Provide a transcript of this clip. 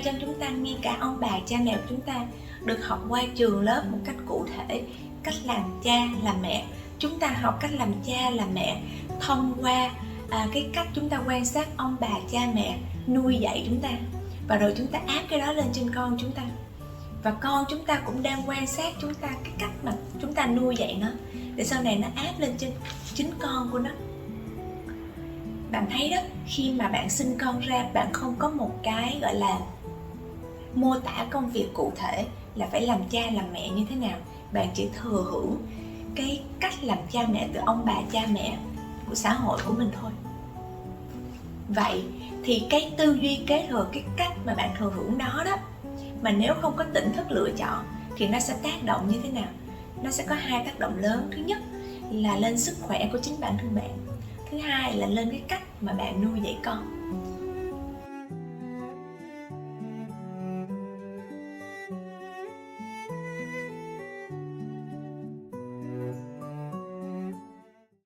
trong chúng ta, ngay cả ông bà cha mẹ của chúng ta được học qua trường lớp một cách cụ thể cách làm cha làm mẹ. Chúng ta học cách làm cha làm mẹ thông qua cái cách chúng ta quan sát ông bà cha mẹ nuôi dạy chúng ta, và rồi chúng ta áp cái đó lên trên con chúng ta, và con chúng ta cũng đang quan sát chúng ta, cái cách mà chúng ta nuôi dạy nó, để sau này nó áp lên trên chính con của nó. Bạn thấy đó, khi mà bạn sinh con ra, bạn không có một cái gọi là mô tả công việc cụ thể là phải làm cha làm mẹ như thế nào. Bạn chỉ thừa hưởng cái cách làm cha mẹ từ ông bà cha mẹ của xã hội của mình thôi. Vậy thì cái tư duy kế thừa, cái cách mà bạn thừa hưởng đó đó, mà nếu không có tỉnh thức lựa chọn thì nó sẽ tác động như thế nào? Nó sẽ có hai tác động lớn. Thứ nhất là lên sức khỏe của chính bản thân bạn. Thứ hai là lên cái cách mà bạn nuôi dạy con.